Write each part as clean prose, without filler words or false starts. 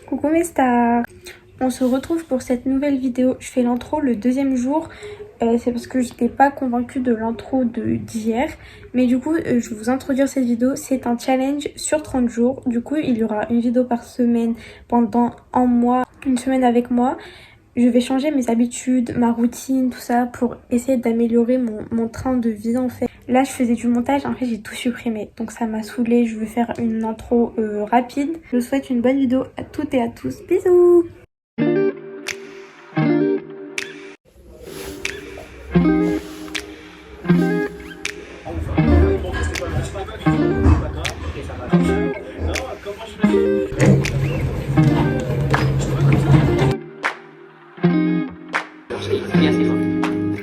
Coucou mes stars. On se retrouve pour cette nouvelle vidéo. Je fais l'intro le deuxième jour. C'est parce que je n'étais pas convaincue de l'intro d'hier. Mais du coup, je vais vous introduire cette vidéo. C'est un challenge sur 30 jours. Du coup, il y aura une vidéo par semaine pendant un mois, une semaine avec moi. Je vais changer mes habitudes, ma routine, tout ça pour essayer d'améliorer mon train de vie en fait. Là, je faisais du montage, en fait, j'ai tout supprimé. Donc ça m'a saoulée. Je vais faire une intro rapide. Je vous souhaite une bonne vidéo à toutes et à tous. Bisous!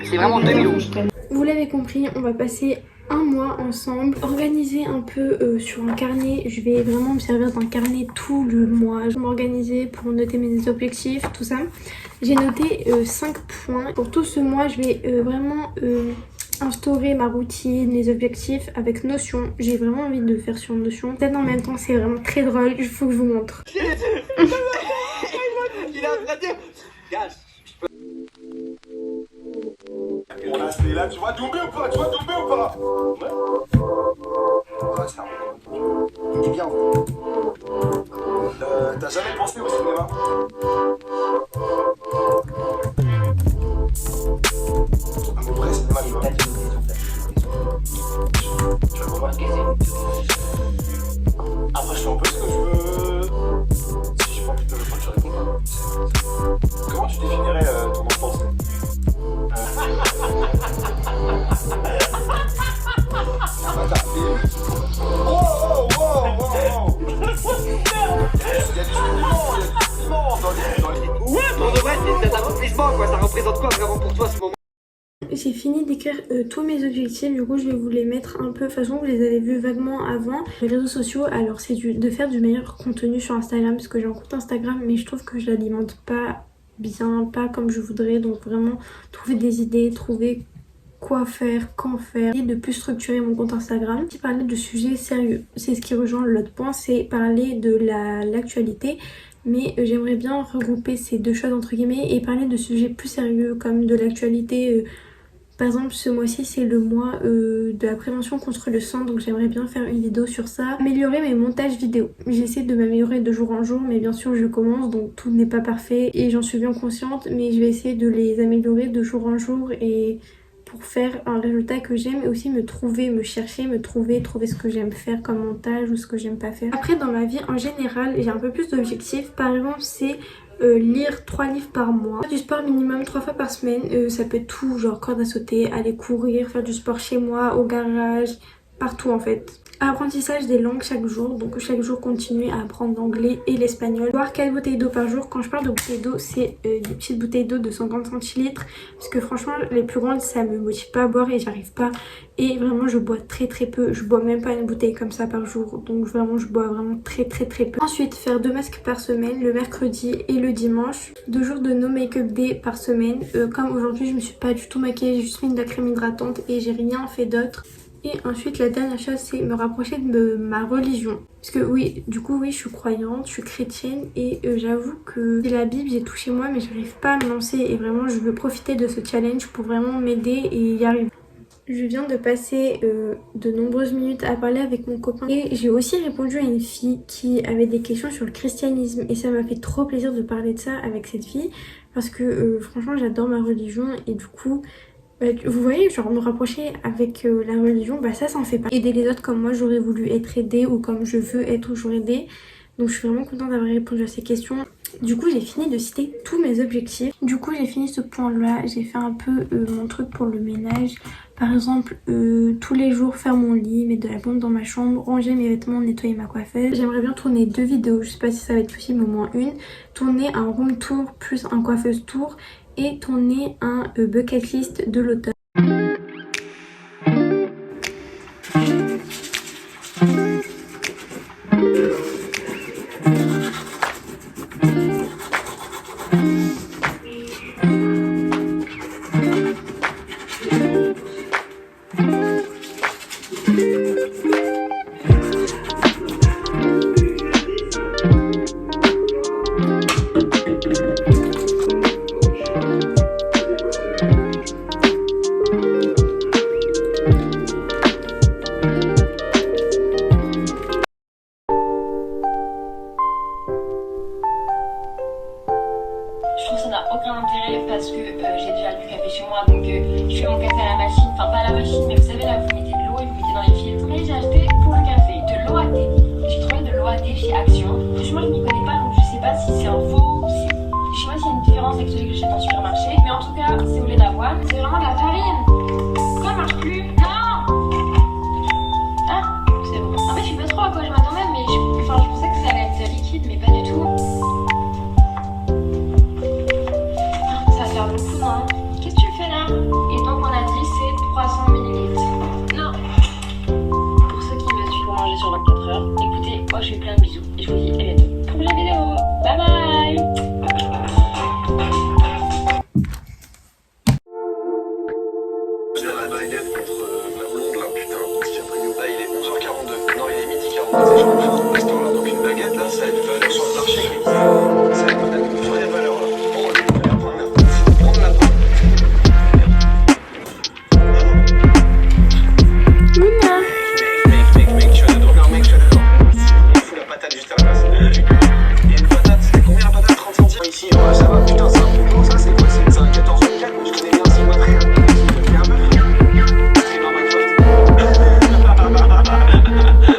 C'est vraiment 2011. Vous l'avez compris, on va passer un mois ensemble, organiser un peu sur un carnet. Je vais vraiment me servir d'un carnet tout le mois. Je vais m'organiser pour noter mes objectifs, tout ça. J'ai noté 5 points. Pour tout ce mois, je vais vraiment instaurer ma routine, les objectifs avec Notion. J'ai vraiment envie de faire sur Notion. Peut-être en même temps, c'est vraiment très drôle. Il faut que je vous montre. Il est en train de dire... Gage. On a c'est là, tu vois tomber ou pas? Tu vois tomber ou pas? Ouais. Ouais, ça. Il est bien. T'as jamais pensé au cinéma? Un peu près, cinéma, tu vois. Tu vas voir. Après, je fais un peu ce que je veux. Si j'ai pas envie de te répondre, je réponds pas. Comment tu définirais ton enfance? Ça représente quoi vraiment pour toi ce moment? J'ai fini d'écrire tous mes objectifs, du coup je vais vous les mettre un peu, de toute façon vous les avez vus vaguement avant. Les réseaux sociaux, alors c'est de faire du meilleur contenu sur Instagram, parce que j'ai un compte Instagram mais je trouve que je l'alimente pas bien, pas comme je voudrais, donc vraiment trouver des idées, trouver quoi faire, quand faire, et de plus structurer mon compte Instagram. Si parler de sujets sérieux, c'est ce qui rejoint l'autre point, c'est parler de l'actualité. Mais j'aimerais bien regrouper ces deux choses entre guillemets et parler de sujets plus sérieux comme de l'actualité. Par exemple, ce mois-ci c'est le mois de la prévention contre le sang, donc j'aimerais bien faire une vidéo sur ça. Améliorer mes montages vidéo. J'essaie de m'améliorer de jour en jour, mais bien sûr je commence, donc tout n'est pas parfait et j'en suis bien consciente, mais je vais essayer de les améliorer de jour en jour et pour faire un résultat que j'aime, et aussi me trouver, me chercher, me trouver ce que j'aime faire comme montage ou ce que j'aime pas faire. Après dans ma vie en général, j'ai un peu plus d'objectifs. Par exemple c'est lire 3 livres par mois, faire du sport minimum 3 fois par semaine, ça peut être tout, genre corde à sauter, aller courir, faire du sport chez moi, au garage, partout en fait. Apprentissage des langues chaque jour, donc chaque jour continuer à apprendre l'anglais et l'espagnol. Boire 4 bouteilles d'eau par jour. Quand je parle de bouteilles d'eau, c'est des petites bouteilles d'eau de 50 centilitres, parce que franchement les plus grandes ça me motive pas à boire et j'arrive pas, et vraiment je bois très peu, je bois même pas une bouteille comme ça par jour, donc vraiment je bois vraiment très peu. Ensuite faire 2 masques par semaine, le mercredi et le dimanche. 2 jours de no make-up day par semaine, comme aujourd'hui je me suis pas du tout maquillée, j'ai juste mis de la crème hydratante et j'ai rien fait d'autre. Et ensuite la dernière chose c'est me rapprocher de ma religion, parce que oui, du coup oui je suis croyante, je suis chrétienne et j'avoue que c'est la Bible, j'ai tout chez moi mais j'arrive pas à me lancer, et vraiment je veux profiter de ce challenge pour vraiment m'aider et y arriver. Je viens de passer de nombreuses minutes à parler avec mon copain et j'ai aussi répondu à une fille qui avait des questions sur le christianisme, et ça m'a fait trop plaisir de parler de ça avec cette fille parce que franchement j'adore ma religion, et du coup vous voyez, genre me rapprocher avec la religion, bah ça en fait pas. Aider les autres comme moi j'aurais voulu être aidée, ou comme je veux être toujours aidée. Donc je suis vraiment contente d'avoir répondu à ces questions. Du coup j'ai fini de citer tous mes objectifs. Du coup j'ai fini ce point là, j'ai fait un peu mon truc pour le ménage. Par exemple tous les jours faire mon lit, mettre de la bombe dans ma chambre, ranger mes vêtements, nettoyer ma coiffeuse. J'aimerais bien tourner 2 vidéos, je sais pas si ça va être possible, au moins une. Tourner un room tour plus un coiffeuse tour, et tourner un bucket list de l'automne. aucun intérêt parce que j'ai déjà du café chez moi, donc je fais mon café à la machine, enfin pas à la machine, mais vous savez là, vous mettez de l'eau et vous mettez dans les filtres. Mais j'ai acheté pour le café de l'eau à thé. J'ai trouvé de l'eau à thé chez Action. Franchement, je m'y connais pas, donc je sais pas si c'est un faux ou si... Je sais pas s'il y a une différence avec celui que j'achète en supermarché, mais en tout cas, c'est au lait d'avoine. C'est vraiment de la farine. Pourquoi elle marche plus? Non! Ah, c'est bon. En fait, je sais pas trop à quoi je m'attendais, mais je pensais que ça allait être liquide, mais pas du tout. Ça va faire beaucoup, non? Qu'est-ce que tu fais là? Et donc, on a dit c'est 300 millilitres. Non! Pour ceux qui me suivent pour manger sur 24 heures, écoutez, moi je fais plein de bisous et je vous dis à bientôt pour la vidéo. Bye bye! La baguette contre la blonde là, putain, qu'est-ce qu'il y a pris? Là il est 11h42, non il est midi 42, c'est genre à cette heure-là. Donc une baguette là, ça a une valeur sur le marché qui ça a une vraie valeur là. Oh lui, il va prendre la pomme. Mec, je suis dedans. Non mec, je suis dedans. Il fout la patate juste à la place. Il y a une patate, c'était combien la patate? 30 centimes ici, ouais, ça va, putain, c'est un boulot, ça c'est quoi? C'est un 14 24, mais je connais bien si moi frère. C'est un peu c'est dans Minecraft.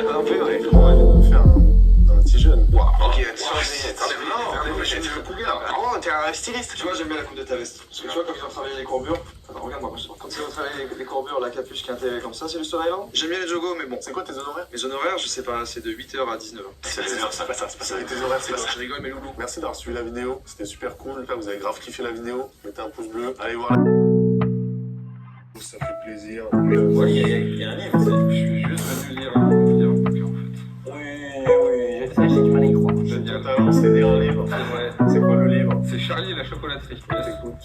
Un peu, ouais. On va faire un petit jeune. Wow. Ok, non, j'ai dit le cougar. Oh, t'es un styliste. Tu vois, j'aime bien la coupe de ta veste. Parce que tu vois, comme ils ont travaillé les courbures. Attends, regarde-moi, quand ils ont travaillé les courbures, la capuche qui est intégrée comme ça, c'est du Stone Island. J'aime bien les jogos, mais bon. C'est quoi tes honoraires? Mes honoraires, je sais pas, c'est de 8h à 19h. C'est pas ça. Tes honoraires, c'est pas ça. Je rigole, mes loulous. Merci d'avoir suivi la vidéo. C'était super cool. Là, vous avez grave kiffé la vidéo. Mettez un pouce bleu. Allez voir. Ça fait plaisir. Ouais, il y a un livre, je suis juste venu lire un bouquin en fait. Oui, ça j'ai du mal à y croire. Ton talent, c'est lire un livre. Ouais. C'est quoi le livre? C'est Charlie et la chocolaterie. Écoute.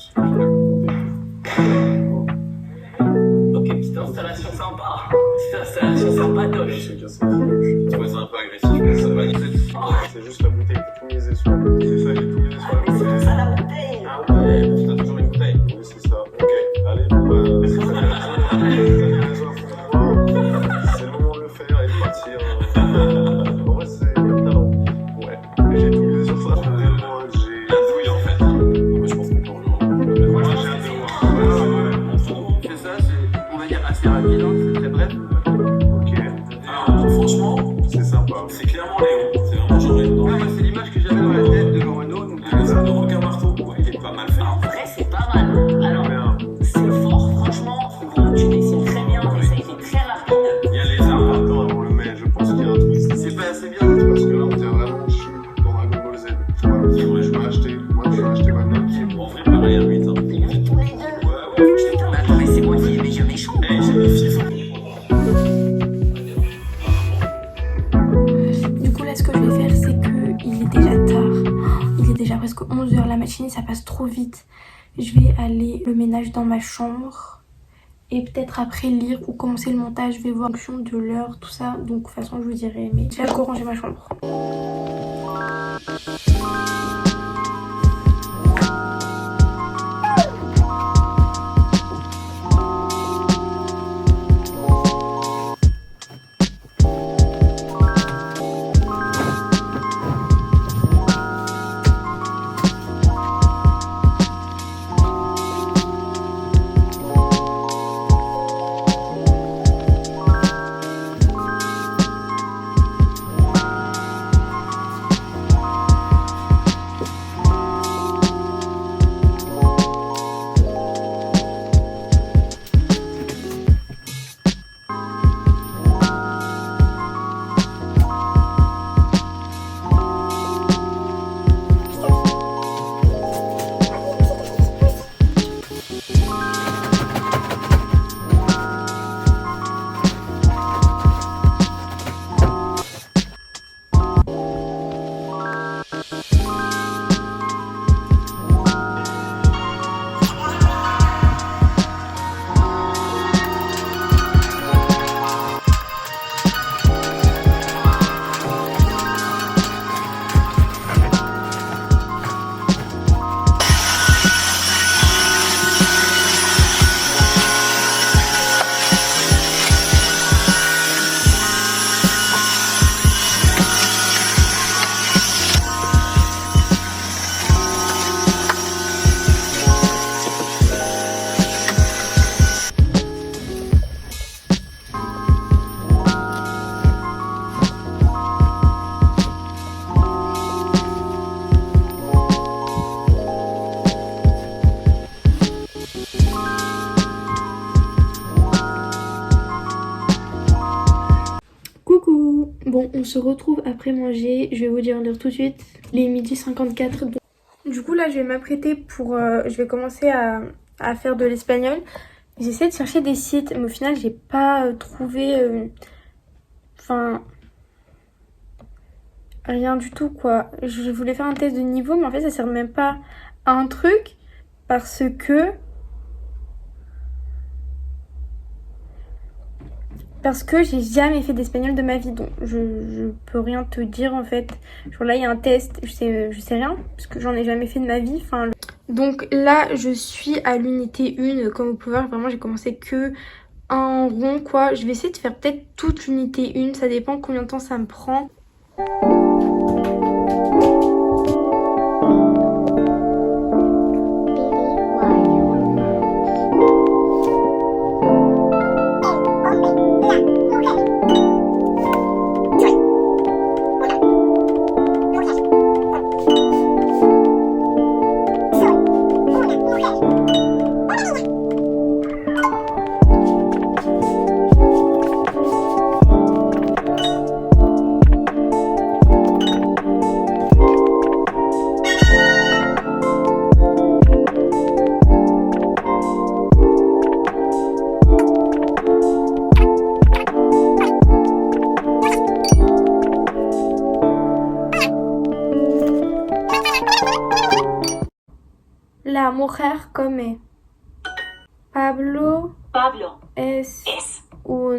Ok, petite installation sympa. Petite installation sympatoche. C'est cassé. Je trouvais ça un peu agressif, mais ça va nickel. C'est juste la bouteille, t'as tout misé sur. C'est ça, j'ai tout misé sur la bouteille. C'est ça la bouteille. Ah ouais, t'as toujours une bouteille. Oui, c'est ça. Ok, allez, c'est le moment de le faire et de partir. En vrai, c'est le talent. Ouais, mais j'ai tout misé sur ça. Moi, j'ai la douille en fait. Mais je pense qu'on peut rejoindre. Moi, j'ai hâte de voir. Ouais. C'est ça, c'est, on va dire, assez rapide, hein, c'est très bref. Ok. Alors, franchement, C'est sympa. c'est clairement Léon. C'est vraiment genre Léon. Ouais, moi, c'est l'image que j'avais dans la tête de Jean Reno. Donc, le requin marteau. Ouais, il est pas mal fait. En vrai, c'est pas mal. Alors, Bien. c'est fort, franchement. Tu dessines très bien et ça a été très rapide. Il y a les arbres. Attends, on le met. Je pense qu'il y a un twist. C'est pas assez bien. Parce que là, on dirait vraiment que je suis dans Dragon Ball Z. Voilà. Je vais acheter. Moi, je vais acheter maintenant. En vrai, pareil, à 8 ans. Et lui, tous les deux. Ouais. Putain, mais attends, mais c'est moi qui ai déjà méchant. Hey, j'ai mis FIFA. Du coup là ce que je vais faire c'est que il est déjà tard. Il est déjà presque 11h, la matinée ça passe trop vite. Je vais aller le ménage dans ma chambre. Et peut-être après lire ou commencer le montage, je vais voir en fonction de l'heure, tout ça. Donc de toute façon je vous dirai. Mais j'ai encore rangé ma chambre. on se retrouve après manger. Je vais vous dire l'heure tout de suite. Il est 12h54. Du coup là je vais m'apprêter pour... je vais commencer à faire de l'espagnol. J'essaie de chercher des sites mais au final j'ai pas trouvé... Enfin... rien du tout quoi. Je voulais faire un test de niveau mais en fait ça sert même pas à un truc parce que j'ai jamais fait d'espagnol de ma vie, donc je peux rien te dire en fait. Genre là il y a un test, je sais rien parce que j'en ai jamais fait de ma vie. Enfin, donc là je suis à l'unité 1, comme vous pouvez voir vraiment j'ai commencé que un rond quoi. Je vais essayer de faire peut-être toute l'unité 1, ça dépend combien de temps ça me prend. La mujer come. Pablo es un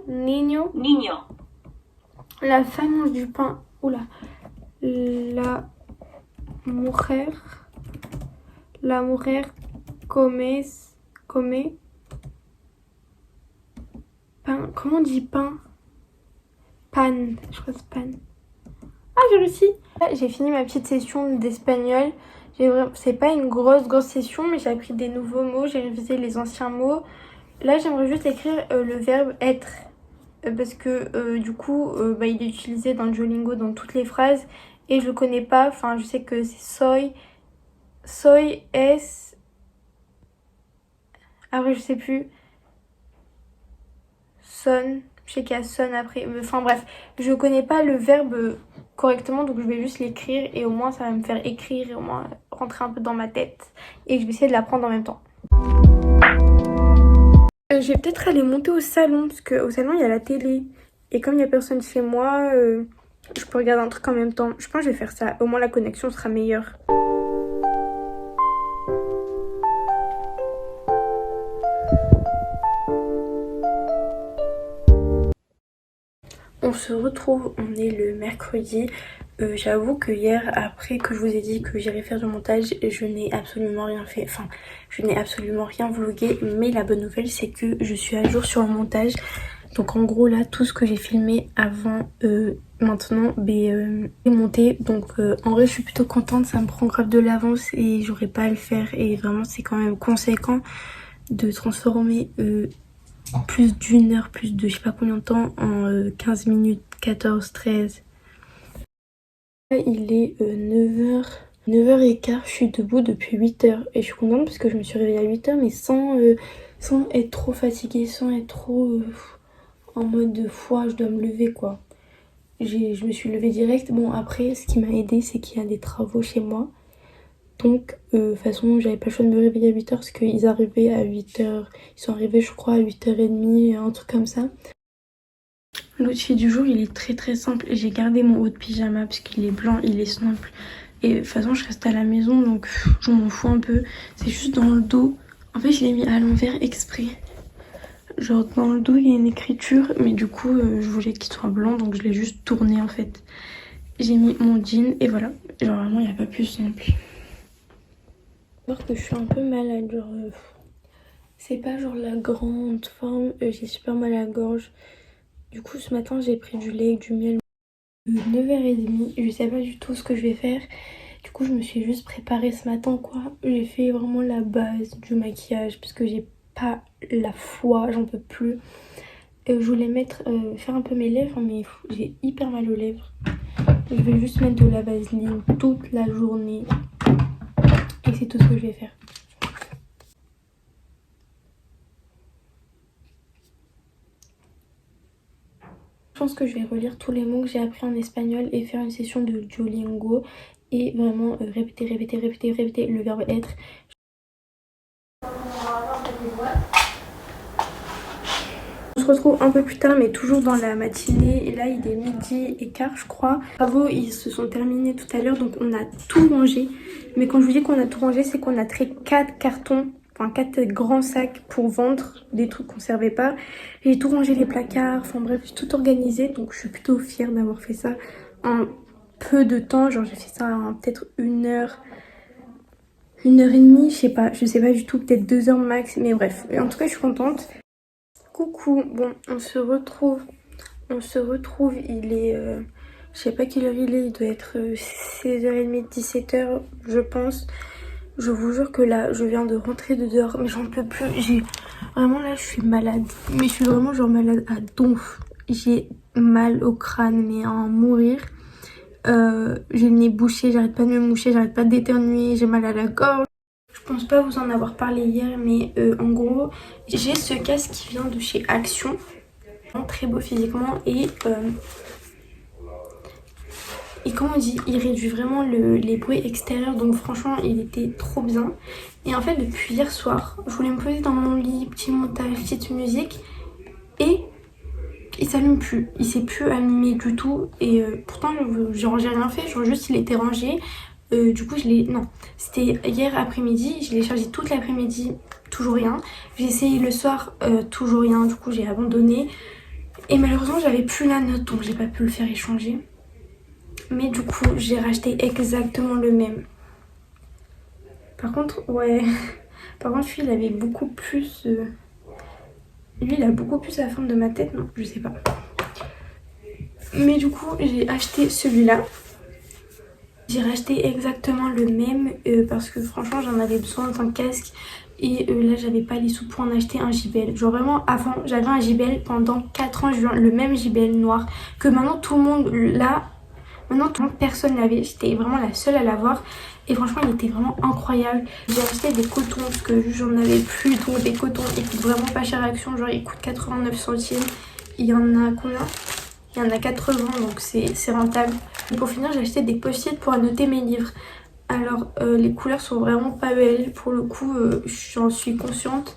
niño. La femme mange du pain. Oula. La mujer come pain. Comment on dit pain? Pan. Je crois que c'est pan. Ah, j'ai réussi. J'ai fini ma petite session d'espagnol. C'est pas une grosse session, mais j'ai appris des nouveaux mots, j'ai révisé les anciens mots. Là, j'aimerais juste écrire le verbe être. Parce que du coup, il est utilisé dans Duolingo dans toutes les phrases. Et je le connais pas, enfin je sais que c'est soy, es... Après je sais plus. Son, je sais qu'il y a son après. Enfin bref, je connais pas le verbe correctement, donc je vais juste l'écrire et au moins ça va me faire écrire et au moins rentrer un peu dans ma tête. Et je vais essayer de l'apprendre en même temps. Je vais peut-être aller monter au salon, parce qu'au salon il y a la télé. Et comme il n'y a personne chez moi, je peux regarder un truc en même temps. Je pense que je vais faire ça, au moins la connexion sera meilleure. On se retrouve, on est le mercredi. J'avoue que hier, après que je vous ai dit que j'irais faire du montage, je n'ai absolument rien fait. Enfin, je n'ai absolument rien vlogué. Mais la bonne nouvelle, c'est que je suis à jour sur le montage. Donc en gros, là, tout ce que j'ai filmé avant, maintenant, est monté. Donc en vrai, je suis plutôt contente. Ça me prend grave de l'avance et j'aurais pas à le faire. Et vraiment, c'est quand même conséquent de transformer... plus d'une heure, plus de je sais pas combien de temps en 15 minutes, 14, 13. Là, il est 9h15, je suis debout depuis 8h et je suis contente parce que je me suis réveillée à 8h mais sans être trop fatiguée, sans être trop en mode de foi, je dois me lever quoi. Je me suis levée direct. Bon après, ce qui m'a aidé c'est qu'il y a des travaux chez moi. Donc, de toute façon, j'avais pas le choix de me réveiller à 8h parce qu'ils arrivaient à 8h. Ils sont arrivés, je crois, à 8h30, un truc comme ça. L'outfit du jour, il est très simple. J'ai gardé mon haut de pyjama parce qu'il est blanc, il est simple. Et de toute façon, je reste à la maison, donc je m'en fous un peu. C'est juste dans le dos. En fait, je l'ai mis à l'envers exprès. Genre, dans le dos, il y a une écriture, mais du coup, je voulais qu'il soit blanc, donc je l'ai juste tourné en fait. J'ai mis mon jean et voilà. Genre, vraiment, il n'y a pas plus simple. Que je suis un peu malade, genre c'est pas genre la grande forme, j'ai super mal à la gorge. Du coup ce matin j'ai pris du lait, du miel. 9h30, je sais pas du tout ce que je vais faire. Du coup je me suis juste préparée ce matin quoi. J'ai fait vraiment la base du maquillage parce que j'ai pas la foi, j'en peux plus. Je voulais faire un peu mes lèvres mais j'ai hyper mal aux lèvres. Je vais juste mettre de la vaseline toute la journée. Et c'est tout ce que je vais faire. Je pense que je vais relire tous les mots que j'ai appris en espagnol et faire une session de Duolingo et vraiment répéter le verbe être. On se retrouve un peu plus tard mais toujours dans la matinée et là il est 12h15 je crois. Les travaux ils se sont terminés tout à l'heure donc on a tout rangé. Mais quand je vous dis qu'on a tout rangé c'est qu'on a trait 4 cartons, enfin 4 grands sacs pour vendre des trucs qu'on servait pas. J'ai tout rangé les placards, enfin bref j'ai tout organisé donc je suis plutôt fière d'avoir fait ça en peu de temps. Genre j'ai fait ça en peut-être 1h, 1h30, je sais pas du tout, peut-être 2h max mais bref. Et en tout cas je suis contente. Coucou, bon on se retrouve, il est, je sais pas quelle heure il doit être 16h30, 17h je pense. Je vous jure que là je viens de rentrer de dehors mais j'en peux plus, vraiment là je suis malade, mais je suis vraiment genre malade à donf. J'ai mal au crâne mais à en mourir, j'ai le nez bouché, j'arrête pas de me moucher, j'arrête pas d'éternuer, j'ai mal à la gorge. Je pense pas vous en avoir parlé hier mais en gros j'ai ce casque qui vient de chez Action, très beau physiquement et comment on dit, il réduit vraiment les bruits extérieurs donc franchement il était trop bien. Et en fait depuis hier soir je voulais me poser dans mon lit, petit montage, petite musique et il s'allume plus, il s'est plus allumé du tout et pourtant j'ai rien fait, genre juste il était rangé. Du coup c'était hier après-midi, je l'ai chargé toute l'après-midi, toujours rien. J'ai essayé le soir, toujours rien, du coup j'ai abandonné. Et malheureusement j'avais plus la note donc j'ai pas pu le faire échanger. Mais du coup j'ai racheté exactement le même. Par contre lui il avait beaucoup plus... Lui il a beaucoup plus la forme de ma tête, non je sais pas. Mais du coup j'ai acheté celui-là. J'ai racheté exactement le même parce que franchement j'en avais besoin d'un casque et là j'avais pas les sous pour en acheter un JBL. Genre vraiment avant j'avais un JBL pendant 4 ans, le même JBL noir que maintenant tout le monde l'a. Maintenant tout le monde, personne l'avait, j'étais vraiment la seule à l'avoir et franchement il était vraiment incroyable. J'ai acheté des cotons parce que j'en avais plus, donc des cotons ils coûtent vraiment pas cher à Action, genre ils coûtent 89 centimes. Il y en a combien ? Il y en a 80 donc c'est rentable. Et pour finir j'ai acheté des post-it pour annoter mes livres. Alors les couleurs sont vraiment pas belles pour le coup, j'en suis consciente.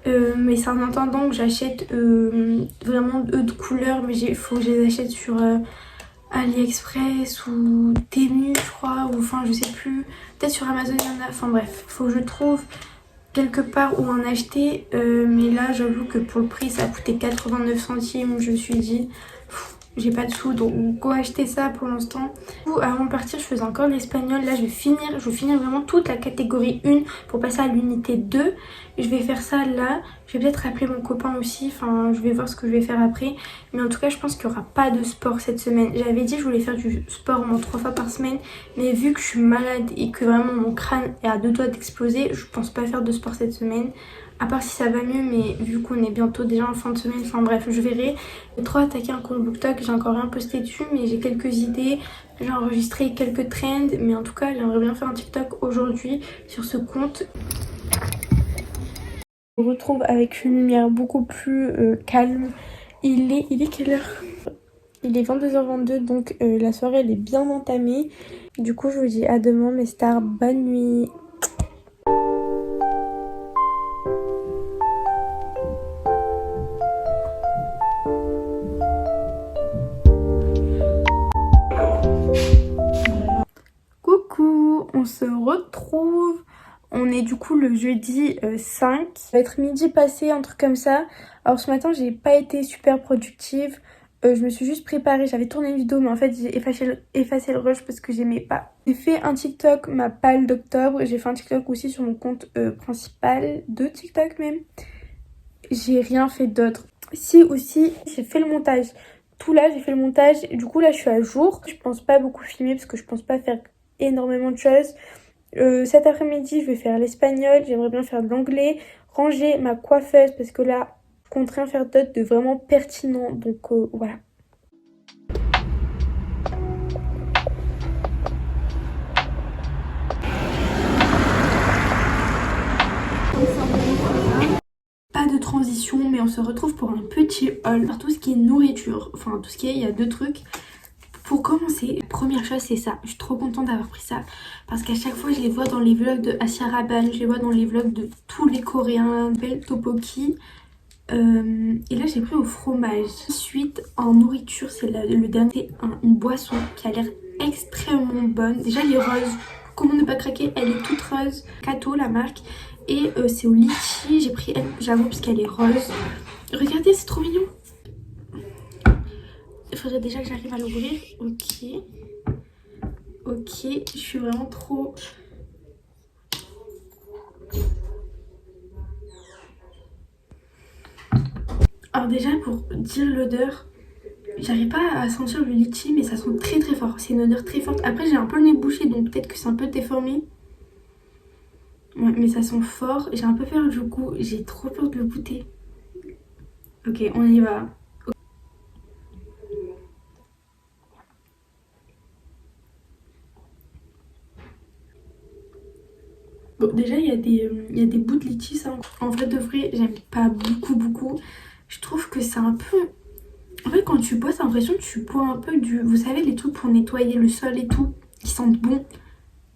Mais c'est en attendant que j'achète vraiment de couleurs, mais il faut que je les achète sur AliExpress ou Temu je crois, ou enfin je sais plus, peut-être sur Amazon il y en a, enfin bref, faut que je trouve quelque part où en acheter. Mais là j'avoue que pour le prix ça a coûté 89 centimes, je me suis dit j'ai pas de sous donc go acheter ça pour l'instant. Avant de partir je faisais encore l'espagnol, là je vais finir vraiment toute la catégorie 1 pour passer à l'unité 2. Je vais faire ça là, je vais peut-être appeler mon copain aussi, enfin je vais voir ce que je vais faire après. Mais en tout cas je pense qu'il n'y aura pas de sport cette semaine. J'avais dit que je voulais faire du sport au moins 3 fois par semaine, mais vu que je suis malade et que vraiment mon crâne est à 2 doigts d'exploser, je pense pas faire de sport cette semaine. À part si ça va mieux, mais vu qu'on est bientôt déjà en fin de semaine, enfin bref, je verrai. J'ai trop attaqué un compte BookTok, j'ai encore rien posté dessus, mais j'ai quelques idées. J'ai enregistré quelques trends, mais en tout cas, j'aimerais bien faire un TikTok aujourd'hui sur ce compte. On se retrouve avec une lumière beaucoup plus calme. Il est quelle heure ? Il est 22h22, donc la soirée elle est bien entamée. Du coup, je vous dis à demain mes stars, bonne nuit. On se retrouve, on est du coup le jeudi 5, ça va être midi passé, un truc comme ça. Alors ce matin j'ai pas été super productive, je me suis juste préparée, j'avais tourné une vidéo mais en fait j'ai effacé le rush parce que j'aimais pas. J'ai fait un TikTok, ma palle d'octobre, j'ai fait un TikTok aussi sur mon compte principal, 2 TikTok même. J'ai rien fait d'autre. Si aussi j'ai fait le montage, tout là j'ai fait le montage, du coup là je suis à jour. Je pense pas beaucoup filmer parce que je pense pas faire énormément de choses. Cet après-midi je vais faire l'espagnol, j'aimerais bien faire de l'anglais, ranger ma coiffeuse parce que là je compte rien faire d'autre de vraiment pertinent, donc voilà. Pas de transition transition, mais on se retrouve pour un petit haul par tout ce qui est nourriture. Enfin, tout ce qui est, il y a 2 trucs. Pour commencer, première chose c'est ça, je suis trop contente d'avoir pris ça parce qu'à chaque fois je les vois dans les vlogs de Asia Raban, je les vois dans les vlogs de tous les Coréens, belle Tteokbokki. Et là j'ai pris au fromage. Ensuite en nourriture c'est le dernier, une boisson qui a l'air extrêmement bonne. Déjà elle est rose, comment ne pas craquer, elle est toute rose, Kato la marque. Et c'est au litchi, j'ai pris elle, j'avoue parce qu'elle est rose. Regardez c'est trop mignon. Il faudrait déjà que j'arrive à l'ouvrir. Ok. Ok, je suis vraiment trop... Alors déjà pour dire l'odeur, j'arrive pas à sentir le litchi mais ça sent très très fort. C'est une odeur très forte. Après j'ai un peu le nez bouché donc peut-être que c'est un peu déformé. Ouais mais ça sent fort. J'ai un peu peur du goût. J'ai trop peur de le goûter. Ok on y va. Bon déjà il y a des bouts de litchi ça. En vrai de vrai j'aime pas beaucoup. Je trouve que c'est un peu... En fait quand tu bois t'as l'impression que tu bois un peu du... Vous savez les trucs pour nettoyer le sol et tout, qui sentent bon.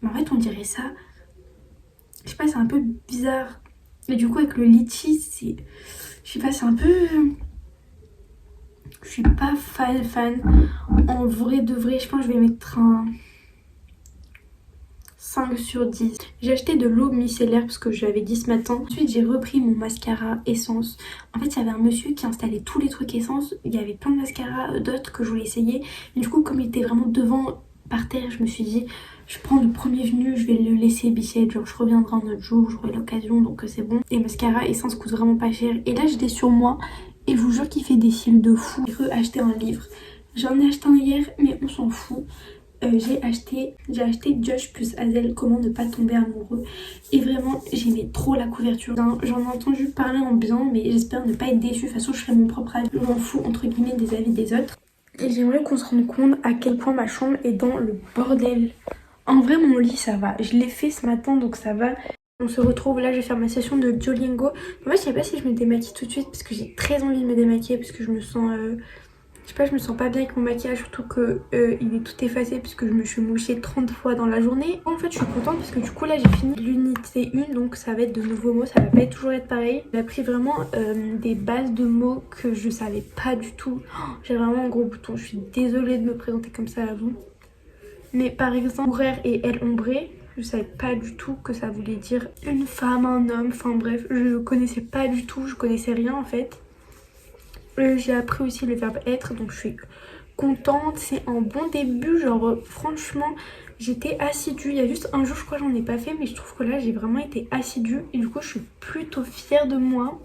Mais en fait on dirait ça. Je sais pas c'est un peu bizarre. Et du coup avec le litchi c'est... Je sais pas c'est un peu... Je suis pas fan. En vrai de vrai je pense que je vais mettre un... 5 sur 10. J'ai acheté de l'eau micellaire parce que je l'avais dit ce matin. Ensuite j'ai repris mon mascara essence. En fait il y avait un monsieur qui installait tous les trucs essence. Il y avait plein de mascaras d'autres que je voulais essayer. Et du coup comme il était vraiment devant par terre je me suis dit je prends le premier venu, je vais le laisser bichette. Genre je reviendrai un autre jour, j'aurai l'occasion donc c'est bon. Et mascara essence coûte vraiment pas cher. Et là j'étais sur moi et je vous jure qu'il fait des cils de fou. J'ai acheté un livre. J'en ai acheté un hier mais on s'en fout. J'ai acheté Josh plus Hazel, comment ne pas tomber amoureux. Et vraiment j'aimais trop la couverture. J'en ai entendu parler en bien mais j'espère ne pas être déçue. De toute façon je ferai mon propre avis. Je m'en fous entre guillemets des avis des autres. Et j'aimerais qu'on se rende compte à quel point ma chambre est dans le bordel. En vrai mon lit ça va. Je l'ai fait ce matin donc ça va. On se retrouve là, je vais faire ma session de Duolingo. Moi je sais pas si je me démaquille tout de suite parce que j'ai très envie de me démaquiller parce que je me sens... Je sais pas, je me sens pas bien avec mon maquillage, surtout que il est tout effacé puisque je me suis mouchée 30 fois dans la journée. En fait je suis contente parce que du coup là j'ai fini l'unité 1 donc ça va être de nouveaux mots, ça va pas toujours être pareil. J'ai appris vraiment des bases de mots que je savais pas du tout. Oh, j'ai vraiment un gros bouton, je suis désolée de me présenter comme ça à vous. Mais par exemple, horaire et elle ombré, je savais pas du tout que ça voulait dire une femme, un homme, enfin bref, je connaissais pas du tout, je connaissais rien en fait. J'ai appris aussi le verbe être donc je suis contente, c'est un bon début, genre franchement j'étais assidue, il y a juste un jour je crois j'en ai pas fait mais je trouve que là j'ai vraiment été assidue et du coup je suis plutôt fière de moi.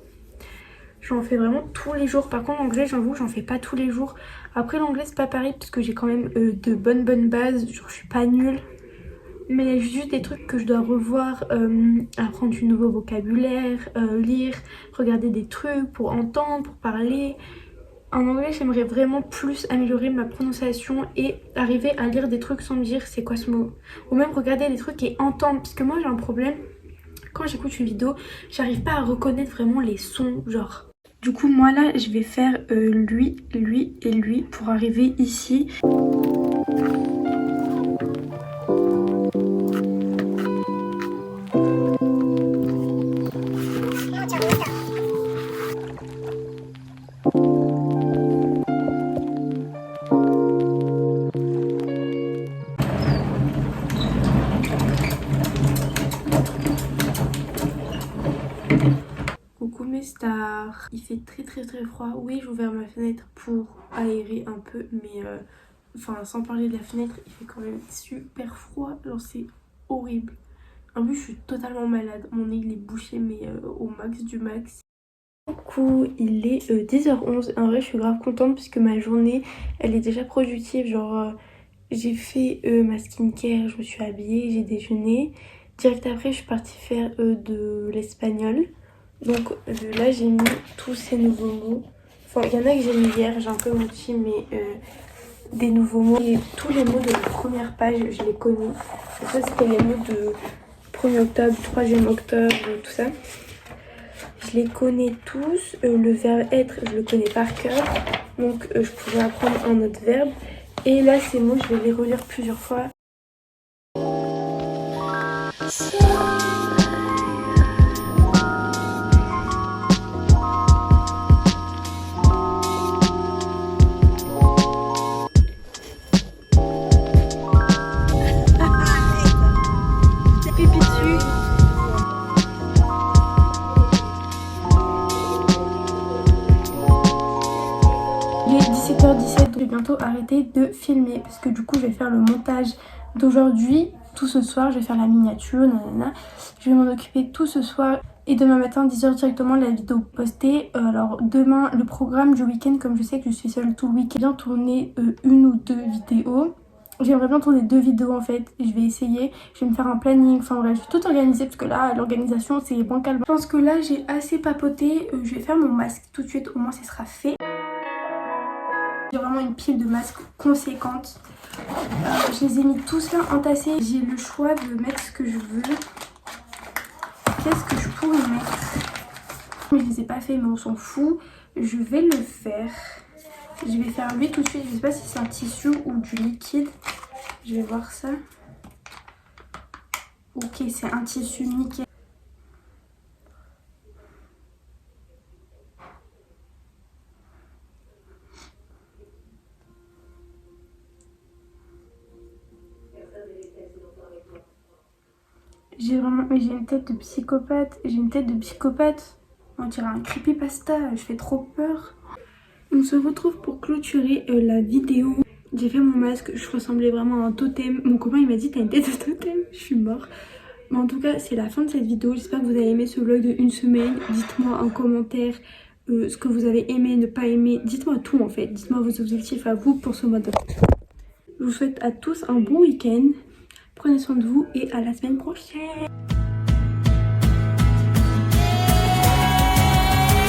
J'en fais vraiment tous les jours, par contre l'anglais j'avoue j'en fais pas tous les jours. Après l'anglais c'est pas pareil parce que j'ai quand même de bonnes bases, genre je suis pas nulle. Mais il y a juste des trucs que je dois revoir, apprendre du nouveau vocabulaire, lire, regarder des trucs pour entendre, pour parler. En anglais, j'aimerais vraiment plus améliorer ma prononciation et arriver à lire des trucs sans me dire c'est quoi ce mot. Ou même regarder des trucs et entendre, parce que moi j'ai un problème, quand j'écoute une vidéo, j'arrive pas à reconnaître vraiment les sons, genre. Du coup moi là, je vais faire lui et lui pour arriver ici. Coucou mes stars, il fait très froid. Oui j'ai ouvert ma fenêtre pour aérer un peu mais enfin sans parler de la fenêtre il fait quand même super froid, genre c'est horrible. En plus je suis totalement malade, mon nez il est bouché mais au max du max. Coucou, il est 10h11, en vrai je suis grave contente parce que ma journée elle est déjà productive, genre j'ai fait ma skincare, je me suis habillée, j'ai déjeuné. Direct après je suis partie faire de l'espagnol. Donc là j'ai mis tous ces nouveaux mots. Enfin il y en a que j'ai mis hier, j'ai un peu menti mais des nouveaux mots. Et tous les mots de la première page je les connais. Et ça c'était les mots de 1er octobre, 3e octobre, tout ça. Je les connais tous. Le verbe être, je le connais par cœur. Donc je pourrais apprendre un autre verbe. Et là, ces mots, je vais les relire plusieurs fois. Il est 17h17, donc je vais bientôt arrêter de filmer parce que du coup je vais faire le montage d'aujourd'hui. Tout ce soir, je vais faire la miniature, nanana. Je vais m'en occuper tout ce soir et demain matin 10h directement la vidéo postée. Alors demain le programme du week-end, comme je sais que je suis seule tout le week-end, bien tourner une ou deux vidéos. J'aimerais bien tourner 2 vidéos en fait, je vais essayer, je vais me faire un planning, enfin bref, je vais tout organiser parce que là l'organisation c'est bancal. Je pense que là j'ai assez papoté, je vais faire mon masque tout de suite, au moins ce sera fait. J'ai vraiment une pile de masques conséquente. Je les ai mis tous là entassés. J'ai le choix de mettre ce que je veux. Qu'est-ce que je pourrais mettre? Je les ai pas fait mais on s'en fout. Je vais le faire. Je vais faire lui tout de suite. Je sais pas si c'est un tissu ou du liquide. Je vais voir ça. Ok, c'est un tissu nickel. J'ai une tête de psychopathe. J'ai une tête de psychopathe. On dirait un creepypasta. Je fais trop peur. On se retrouve pour clôturer la vidéo. J'ai fait mon masque. Je ressemblais vraiment à un totem. Mon copain il m'a dit t'as une tête de totem. Je suis mort. Mais en tout cas c'est la fin de cette vidéo. J'espère que vous avez aimé ce vlog de une semaine. Dites-moi en commentaire ce que vous avez aimé, ne pas aimé. Dites-moi tout en fait. Dites-moi vos objectifs à vous pour ce mois d'octobre. Je vous souhaite à tous un bon week-end. Prenez soin de vous et à la semaine prochaine.